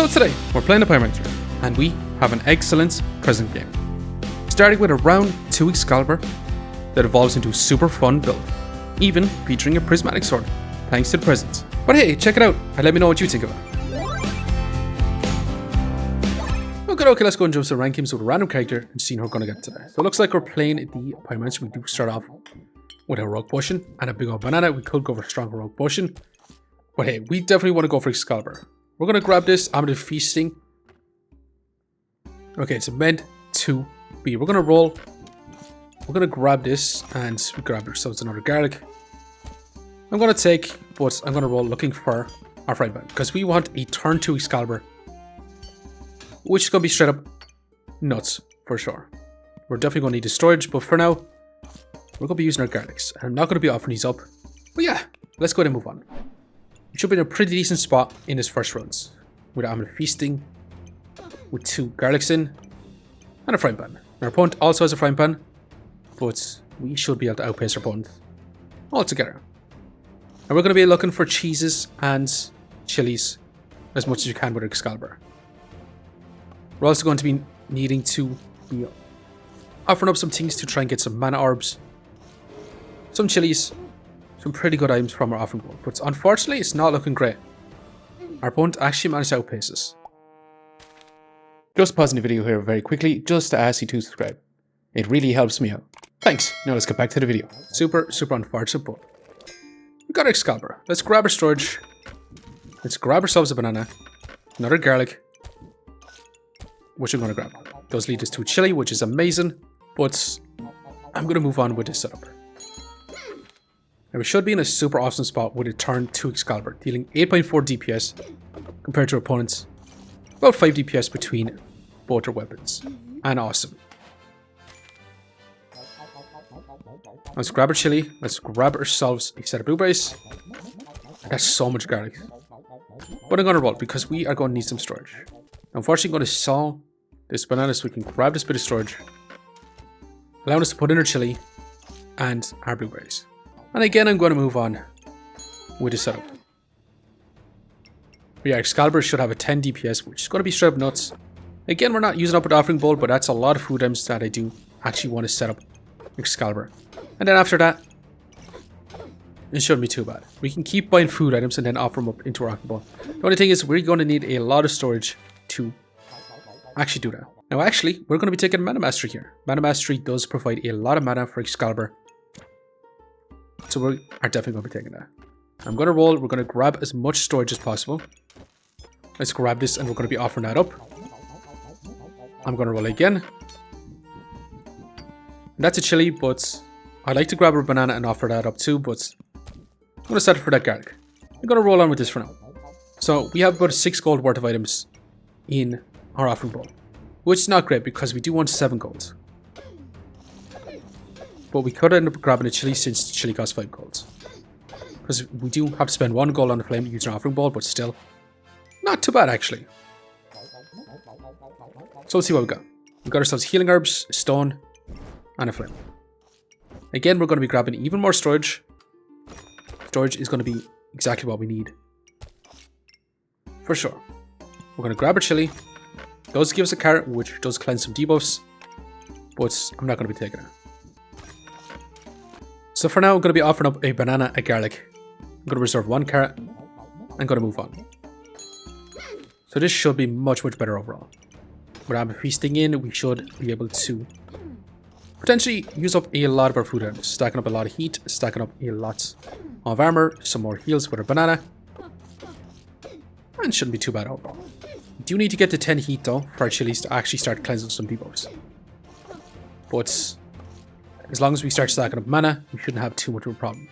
So today, we're playing the PYROMANCER, and we have an excellent present game. Starting with a round 2 Excalibur that evolves into a super fun build, even featuring a prismatic sword, thanks to the presents. But hey, check it out and let me know what you think of it. Okay, let's go and jump to rank games with a random character and see who we're going to get today. So it looks like we're playing the PYROMANCER. We do start off with a rogue potion and a big old banana. We could go for a stronger rogue potion, but hey, we definitely want to go for Excalibur. We're going to grab this. I'm going to feasting. Okay, it's meant to be. We're going to roll. We're going to grab this and we grab ourselves another garlic. I'm going to take, but I'm going to roll looking for our FIREBENDER because we want a turn 2 Excalibur, which is going to be straight up nuts for sure. We're definitely going to need the storage, but for now, we're going to be using our garlics. I'm not going to be offering these up, but yeah, let's go ahead and move on. We should be in a pretty decent spot in this first runs. With I'm feasting with 2 garlics in and a frying pan. Our opponent also has a frying pan, but we should be able to outpace our opponent altogether. And we're going to be looking for cheeses and chilies as much as we can with Excalibur. We're also going to be needing to be offering up some things to try and get some mana orbs, some chilies, some pretty good items from our offering board, but unfortunately it's not looking great. Our opponent actually managed to outpace us. Just pausing the video here very quickly just to ask you to subscribe. It really helps me out. Thanks. Now let's get back to the video. Super unfortunate, but we got our Excalibur. Let's grab our storage. Let's grab ourselves a banana, another garlic, which I'm going to grab. Those lead us to chili, which is amazing, but I'm going to move on with this setup. Now we should be in a super awesome spot with a turn 2 Excalibur, dealing 8.4 DPS compared to our opponents. About 5 DPS between both our weapons. And awesome. Let's grab our chili. Let's grab ourselves a set of blueberries. That's so much garlic. But I'm going to roll because we are going to need some storage. Unfortunately, I'm going to sell this banana so we can grab this bit of storage, allowing us to put in our chili and our blueberries. And again, I'm going to move on with the setup. Yeah, Excalibur should have a 10 DPS, which is going to be straight up nuts. Again, we're not using up an offering bowl, but that's a lot of food items that I do actually want to set up Excalibur. And then after that, it shouldn't be too bad. We can keep buying food items and then offer them up into our offering bowl. The only thing is, we're going to need a lot of storage to actually do that. Now, actually, we're going to be taking Mana Mastery here. Mana Mastery does provide a lot of mana for Excalibur, so we are definitely going to be taking that. I'm going to roll. We're going to grab as much storage as possible. Let's grab this and we're going to be offering that up. I'm going to roll again. And that's a chili, but I'd like to grab a banana and offer that up too, but I'm going to settle for that garlic. I'm going to roll on with this for now. So we have about 6 gold worth of items in our offering bowl, which is not great because we do want 7 gold. But we could end up grabbing a chili since the chili costs 5 gold. Because we do have to spend 1 gold on the flame using our offering ball, but still, not too bad actually. So let's see what we got. We got ourselves healing herbs, a stone, and a flame. Again, we're going to be grabbing even more storage. Storage is going to be exactly what we need. For sure. We're going to grab our chili. It does give us a carrot, which does cleanse some debuffs, but I'm not going to be taking it. So for now, I'm going to be offering up a banana, a garlic. I'm going to reserve 1 carrot. I'm going to move on. So this should be much better overall. With I'm feasting in, we should be able to potentially use up a lot of our food items. Stacking up a lot of heat, stacking up a lot of armor, some more heals with our banana. And shouldn't be too bad overall. We do need to get to 10 heat though for our chilies to actually start cleansing some debuffs. But as long as we start stacking up mana, we shouldn't have too much of a problem.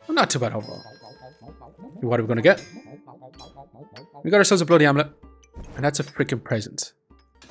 Well, not too bad overall. What are we going to get? We got ourselves a bloody amulet. And that's a freaking present.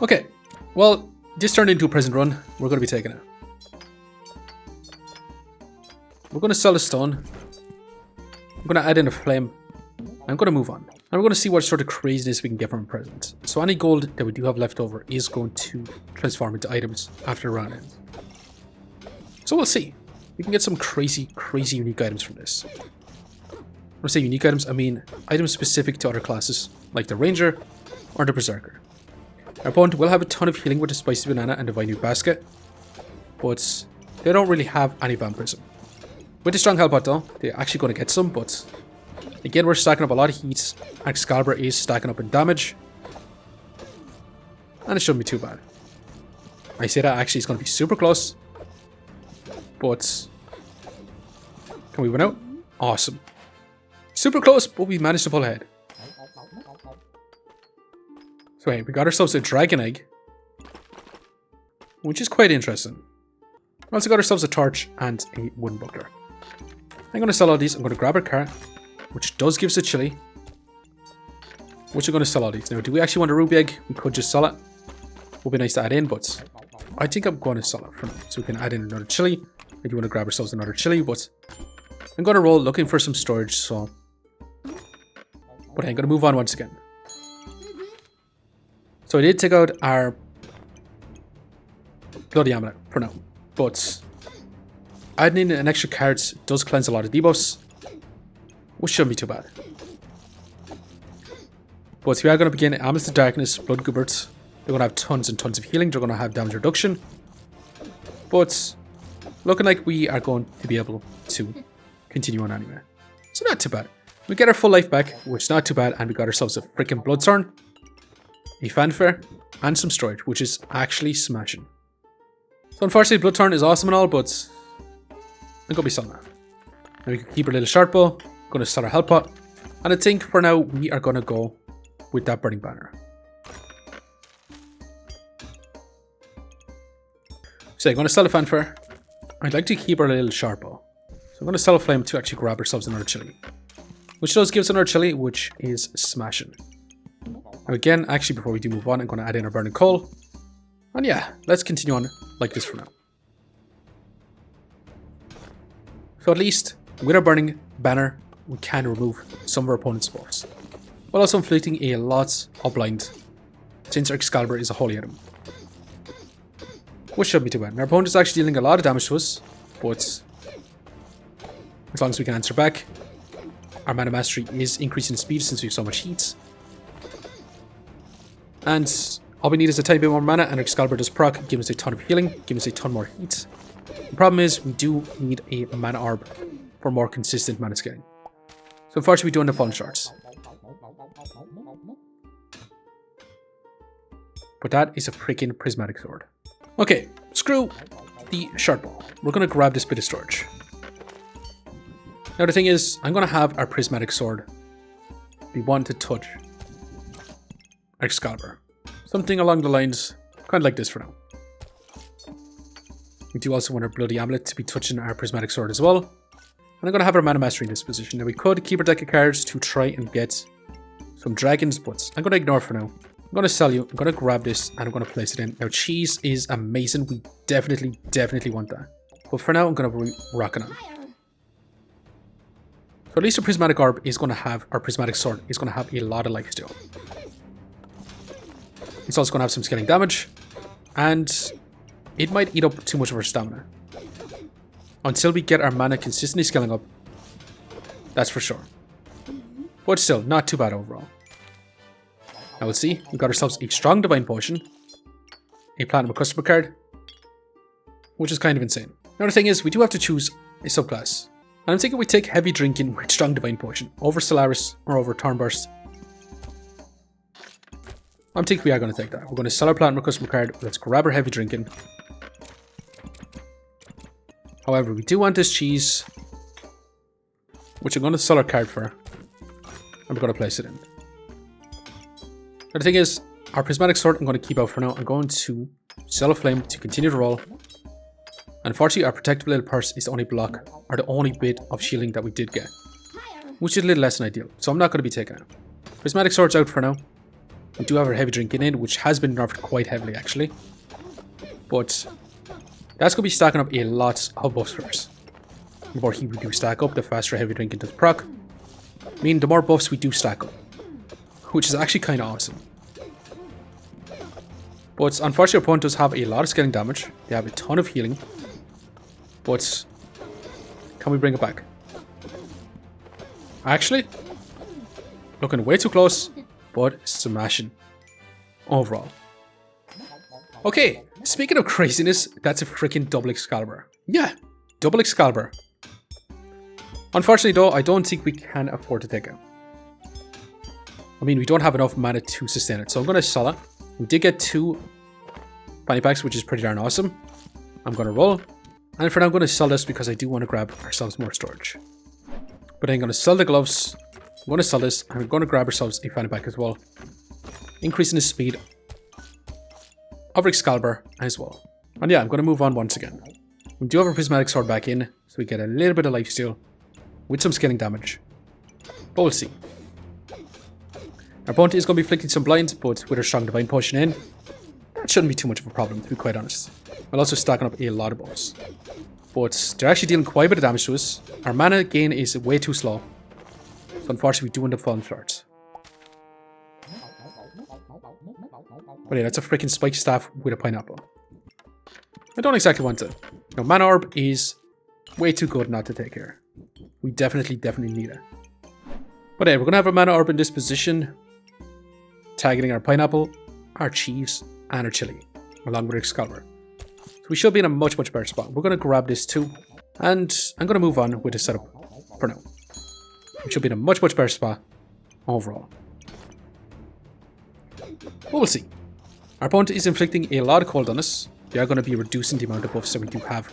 Okay. Well, this turned into a present run. We're going to be taking it. We're going to sell a stone. I'm going to add in a flame. I'm going to move on. And we're going to see what sort of craziness we can get from a present. So any gold that we do have left over is going to transform into items after the round ends. So we'll see. We can get some crazy unique items from this. When I say unique items, I mean items specific to other classes, like the Ranger or the Berserker. Our opponent will have a ton of healing with the Spicy Banana and Divine New Basket, but they don't really have any Vampirism. With the Strong Hellpot though, they're actually going to get some, but again we're stacking up a lot of heat. Excalibur is stacking up in damage, and it shouldn't be too bad. I say that actually it's going to be super close, but can we win out? Awesome. Super close, but we managed to pull ahead. So hey, we got ourselves a Dragon Egg, which is quite interesting. We also got ourselves a Torch and a Wooden Buckler. I'm going to sell all these. I'm going to grab our cart, which does give us a Chili, which I'm going to sell all these. Now, do we actually want a Ruby Egg? We could just sell it. Would be nice to add in, but I think I'm going to sell it for now. So we can add in another Chili. I do want to grab ourselves another Chili, but I'm going to roll looking for some storage, so... But I'm going to move on once again. So I did take out our Bloody Amulet for now, but adding in an extra card does cleanse a lot of debuffs, which shouldn't be too bad. But we are going to begin Amulet of Darkness, Blood Goobert. They're going to have tons and tons of healing. They're going to have damage reduction. But looking like we are going to be able to continue on anyway. So not too bad. We get our full life back, which is not too bad. And we got ourselves a freaking Bloodthorn, a Fanfare, and some storage, which is actually smashing. So unfortunately, Bloodthorn is awesome and all, but I'm going to be selling that. Now we can keep our little short bow. Going to sell our Hellpot. And I think for now, we are going to go with that Burning Banner. So I'm going to sell a Fanfare. I'd like to keep our little short bow. So I'm going to sell a Flame to actually grab ourselves another Chili. Which does give us another Chili, which is smashing. Now again, actually before we do move on, I'm going to add in our Burning Coal. And yeah, let's continue on like this for now. So at least, with our Burning Banner, we can remove some of our opponent's buffs, while also inflicting a lot of blind, since our Excalibur is a holy item. Which shouldn't be too bad. Our opponent is actually dealing a lot of damage to us, but as long as we can answer back, our Mana Mastery is increasing in speed since we have so much heat. And all we need is a tiny bit more mana, and Excalibur does proc, give us a ton of healing, give us a ton more heat. The problem is, we do need a Mana Orb for more consistent mana scaling. So unfortunately, we do end up falling short. But that is a freaking Prismatic Sword. Okay, screw the short bow. We're going to grab this bit of storage. Now the thing is, I'm going to have our Prismatic Sword be one to touch Excalibur. Something along the lines, kind of like this for now. We do also want our Bloody Amulet to be touching our Prismatic Sword as well. And I'm going to have our Mana Mastery in this position. Now we could keep our deck of cards to try and get some dragons, but I'm going to ignore for now. I'm going to sell you, I'm going to grab this, and I'm going to place it in. Now cheese is amazing, we definitely want that. But for now, I'm going to be rocking on. So at least our Prismatic Orb is going to have, our Prismatic Sword is going to have a lot of life still. It's also going to have some scaling damage, and it might eat up too much of our stamina. Until we get our mana consistently scaling up, that's for sure. But still, not too bad overall. Now we'll see, we got ourselves a strong Divine Potion, a Platinum customer card, which is kind of insane. Now the thing is, we do have to choose a subclass. And I'm thinking we take Heavy Drinking with Strong Divine Potion over Solaris or over Thornburst. I'm thinking we are going to take that. We're going to sell our Platinum customer card, let's grab our Heavy Drinking. However, we do want this cheese, which I'm going to sell our card for, and we're going to place it in. Now the thing is, our Prismatic Sword I'm going to keep out for now. I'm going to sell a Flame to continue to roll. Unfortunately, our Protective Little Purse is the only block, or the only bit of shielding that we did get, which is a little less than ideal, so I'm not going to be taking it. Prismatic Sword's out for now. We do have our Heavy Drinking in, which has been nerfed quite heavily actually, but that's going to be stacking up a lot of buffs for us. The more heat we do stack up, the faster Heavy Drinking does proc, meaning the more buffs we do stack up, which is actually kind of awesome. But unfortunately, our opponent does have a lot of scaling damage. They have a ton of healing. But can we bring it back? Actually, looking way too close, but smashing overall. Okay, speaking of craziness, that's a freaking double Excalibur. Yeah, double Excalibur. Unfortunately though, I don't think we can afford to take it. I mean, we don't have enough mana to sustain it, so I'm going to sell it. We did get 2 fanny packs, which is pretty darn awesome. I'm going to roll. And for now, I'm going to sell this because I do want to grab ourselves more storage. But I'm going to sell the gloves. I'm going to sell this. And we're going to grab ourselves a fanny pack as well. Increasing the speed of Excalibur as well. And yeah, I'm going to move on once again. We do have our prismatic sword back in, so we get a little bit of lifesteal with some scaling damage. But we'll see. Our opponent is going to be flicking some blinds, but with our strong divine potion in, that shouldn't be too much of a problem, to be quite honest. We're also stacking up a lot of buffs. But they're actually dealing quite a bit of damage to us. Our mana gain is way too slow. So unfortunately, we do end up falling short. But yeah, that's a freaking spike staff with a pineapple. I don't exactly want it. Now, mana orb is way too good not to take here. We definitely need it. But yeah, we're going to have a mana orb in this position, targeting our pineapple, our cheese, and our chili, along with our Excalibur. So we should be in a much better spot. We're going to grab this too, and I'm going to move on with the setup for now. We should be in a much better spot overall. But we'll see. Our opponent is inflicting a lot of cold on us. They are going to be reducing the amount of buffs that we do have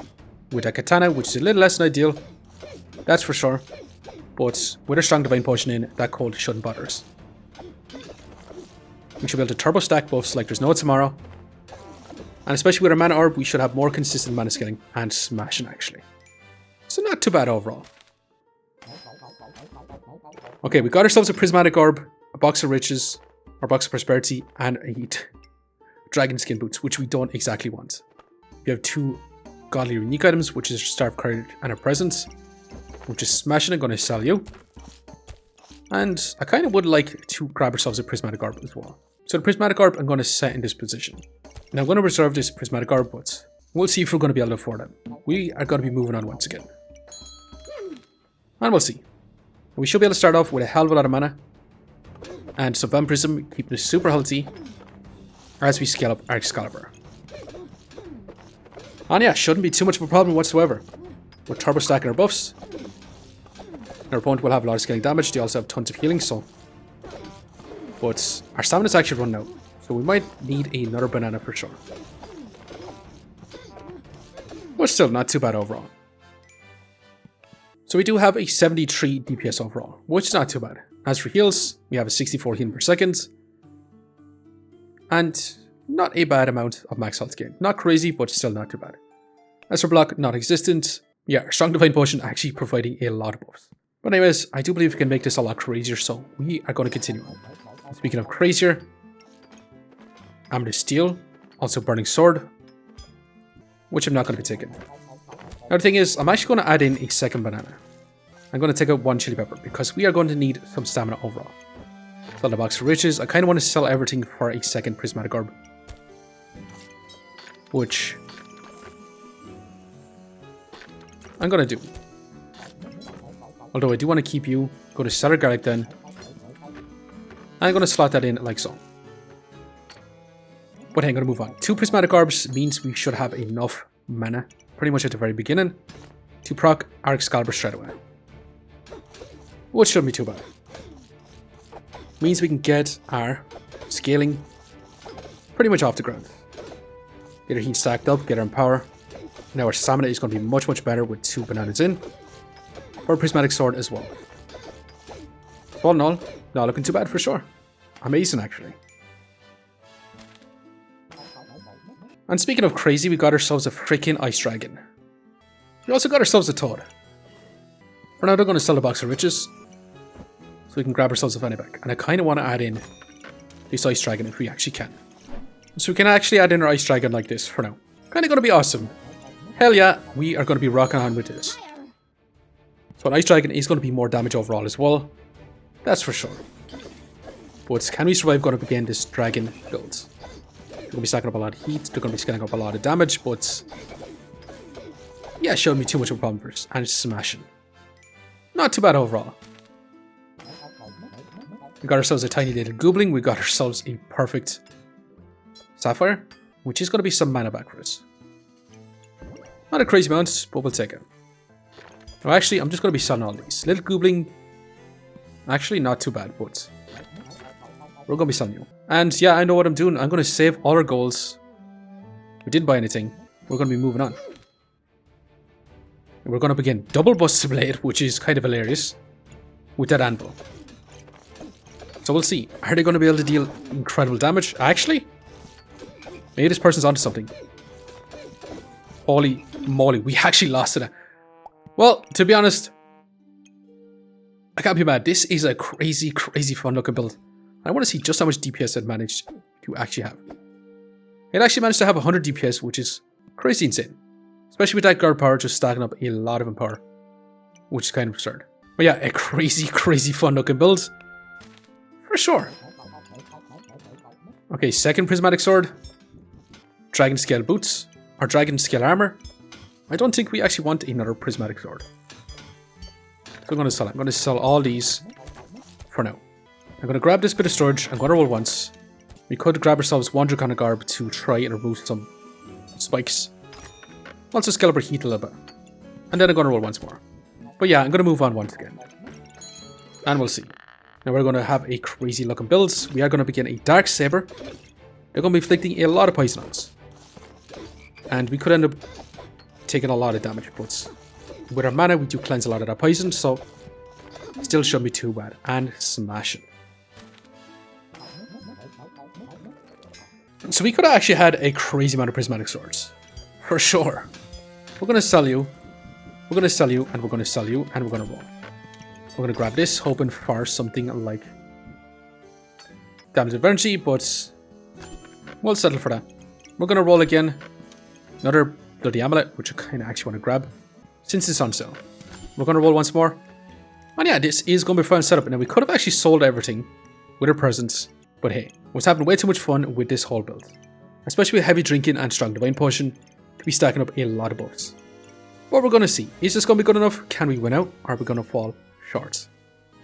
with a katana, which is a little less than ideal. That's for sure. But with a strong divine potion in, that cold shouldn't bother us. We should be able to turbo stack buffs like there's no tomorrow. And especially with our mana orb, we should have more consistent mana scaling and smashing actually. So not too bad overall. Okay, we got ourselves a prismatic orb, a box of riches, our box of prosperity, and a dragon skin boots, which we don't exactly want. We have 2 godly unique items, which is Star of Courage and a present, which is smashing. I'm going to sell you. And I kind of would like to grab ourselves a prismatic orb as well. So the prismatic orb I'm going to set in this position. Now I'm going to reserve this prismatic orb, but we'll see if we're going to be able to afford it. We are going to be moving on once again. And we'll see. We should be able to start off with a hell of a lot of mana. And some vampirism, keeping us super healthy as we scale up our Excalibur. And yeah, shouldn't be too much of a problem whatsoever. We're turbo stacking our buffs. Our opponent will have a lot of scaling damage. They also have tons of healing, so. But our stamina's actually running out. So we might need another banana for sure. But still, not too bad overall. So we do have a 73 DPS overall, which is not too bad. As for heals, we have a 64 healing per second. And not a bad amount of max health gain. Not crazy, but still not too bad. As for block, non-existent. Yeah, our strong divine potion actually providing a lot of buffs. But anyways, I do believe we can make this a lot crazier, so we are going to continue. Speaking of crazier, Amethyst Steel, also Burning Sword, which I'm not going to be taking. Now the thing is, I'm actually going to add in a second banana. I'm going to take out 1 chili pepper because we are going to need some stamina overall. Sell the box of riches. I kind of want to sell everything for a second prismatic orb, which I'm going to do. Although I do want to keep you. Go to Cellar Garlic then. I'm going to slot that in like so. But hey, I'm going to move on. 2 prismatic orbs means we should have enough mana pretty much at the very beginning to proc our Excalibur straight away. Which shouldn't be too bad. Means we can get our scaling pretty much off the ground. Get our heat stacked up, get our empower. Now our stamina is going to be much better with 2 bananas in. Or a prismatic sword as well. All in all, not looking too bad for sure. Amazing actually. And speaking of crazy, we got ourselves a freaking ice dragon. We also got ourselves a toad. For now, they're going to sell the box of riches, so we can grab ourselves a fanny pack. And I kind of want to add in this ice dragon if we actually can. So we can actually add in our ice dragon like this for now. Kind of going to be awesome. Hell yeah, we are going to be rocking on with this. So an ice dragon is going to be more damage overall as well. That's for sure. But can we survive going up against this dragon build? They're going to be stacking up a lot of heat. They're going to be scaling up a lot of damage, but yeah, it shouldn't be too much of a problem for us. And it's smashing. Not too bad overall. We got ourselves a tiny little goobling. We got ourselves a perfect sapphire, which is going to be some mana back for us. Not a crazy amount, but we'll take it. Now, actually, I'm just going to be selling all these. Little goobling, actually not too bad, but we're going to be selling you. And yeah, I know what I'm doing. I'm going to save all our goals. We didn't buy anything. We're going to be moving on. And we're going to begin double Busted Blade, which is kind of hilarious, with that anvil. So we'll see. Are they going to be able to deal incredible damage? Actually, maybe this person's onto something. Holy moly, we actually lost to that. Well, to be honest, I can't be mad. This is a crazy, crazy fun looking build. I want to see just how much DPS it managed to actually have. It actually managed to have 100 DPS, which is crazy insane. Especially with that guard power just stacking up a lot of power, which is kind of absurd. But yeah, a crazy, crazy fun looking build. For sure. Okay, second prismatic sword. Dragon scale boots. Or dragon scale armor. I don't think we actually want another prismatic sword. So I'm going to sell it. I'm going to sell all these for now. I'm going to grab this bit of storage. I'm going to roll once. We could grab ourselves one Draconic Garb to try and remove some spikes. Also scale up our heat a little bit. And then I'm going to roll once more. But yeah, I'm going to move on once again. And we'll see. Now we're going to have a crazy looking build. We are going to begin a Dark Saber. They're going to be inflicting a lot of poison on us. And we could end up taking a lot of damage, but with our mana we do cleanse a lot of that poison, so still shouldn't be too bad. And smash it. So we could have actually had a crazy amount of prismatic swords. For sure. We're going to sell you. We're going to sell you, and we're going to sell you, and we're going to roll. We're going to grab this, hoping for something like damage of energy, but we'll settle for that. We're going to roll again. Another bloody amulet, which I kind of actually want to grab, since it's on sale. We're going to roll once more. And yeah, this is going to be a fun setup. Now, we could have actually sold everything with our presents, but hey, we're having way too much fun with this whole build. Especially with heavy drinking and strong divine potion, to be stacking up a lot of buffs. What we're going to see, is this going to be good enough? Can we win out? Or are we going to fall short?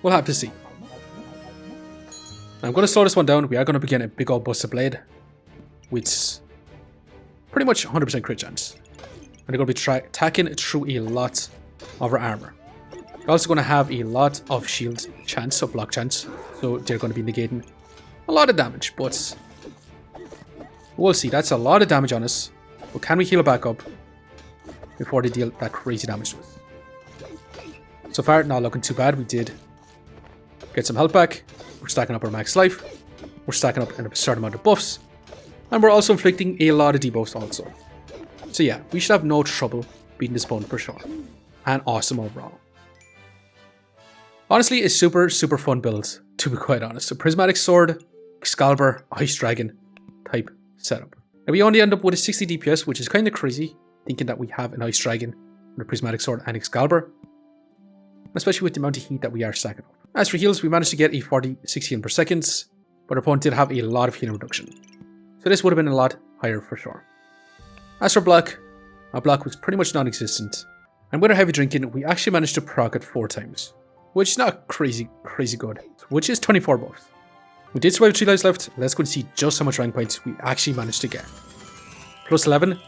We'll have to see. Now, I'm going to slow this one down. We are going to begin a big old Busted Blade, with pretty much 100% crit chance. And they're going to be attacking through a lot of our armor. They're also going to have a lot of shield chance, or block chance. So they're going to be negating a lot of damage. But we'll see. That's a lot of damage on us. But can we heal it back up before they deal that crazy damage to us? So far, not looking too bad. We did get some health back. We're stacking up our max life. We're stacking up an absurd amount of buffs. And we're also inflicting a lot of debuffs also. So yeah, we should have no trouble beating this opponent for sure. And awesome overall. Honestly, a super, super fun build, to be quite honest. A prismatic sword, Excalibur, Ice Dragon type setup. And we only end up with a 60 DPS, which is kind of crazy, thinking that we have an Ice Dragon, and a prismatic sword, and Excalibur. Especially with the amount of heat that we are stacking up. As for heals, we managed to get a 46 healing per second, but our opponent did have a lot of healing reduction. So this would have been a lot higher for sure. As for block, our block was pretty much non-existent. And with our heavy drinking, we actually managed to proc it 4 times. Which is not crazy, crazy good. Which is 24 buffs. We did survive 3 lives left. Let's go and see just how much rank points we actually managed to get. Plus 11.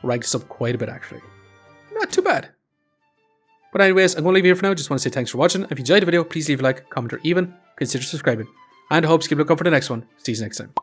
Ranked us up quite a bit actually. Not too bad. But anyways, I'm going to leave it here for now. Just want to say thanks for watching. If you enjoyed the video, please leave a like, comment, or even consider subscribing. And I hope to keep looking for the next one. See you next time.